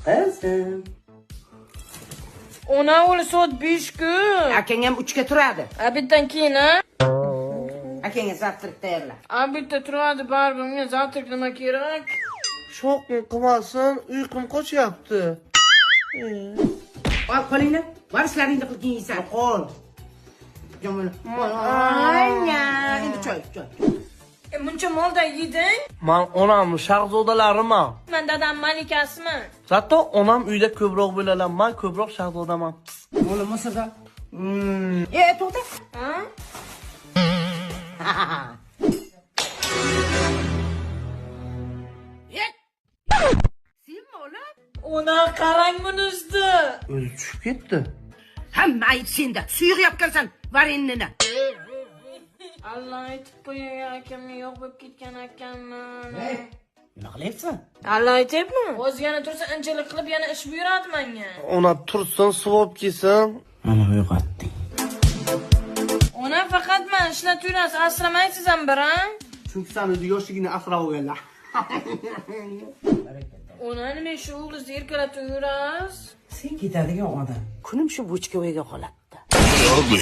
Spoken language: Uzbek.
Qizim. Ona o'li soat 5-ku. Akang ham 3 ga turadi. Obeddan keyin, ha? Akangga zavtrak tayyorla. Obedda turadi, baribir unga zavtrak nima kerak? Shoqni qilmasin, uyqum qochyapti. Ol qo'lingni, varishlaringni qilib yeysan. Qo'l. Jamol. Ayna. Endi choy. Muncha molda yeding? Men onam shahzodalariman. Men dadam malikasiman. Zato onam uyda ko'proq bo'lalar, men ko'proq shahzodaman. O'g'lim Misrda. To'xta. Ha? Senmi o'g'lim? Ona qarang bunisi. O'zi tushib ketdi. Hamma ayb senda. Suyuq yopgansan varinnini. Allah aytib qo'yay, akamga yo'q bo'lib ketgan akamman. Nima qilyapsan? Allah aytibmi? O'zgani tursa inchalik qilib yana ish buyuradi menga. Ona tursin, suvob kelsin. Mana uyg'otding. Ona faqat men ishlatib yurasiz, asramaysiz ham bir, ha? Chunki sen o'zi yoshligini asrab olganlar. Ona nima shu o'g'lizni erkalatib yurasiz? Sen ketadigan odam. Kunim shu bochka o'yga qoladi. Ugly.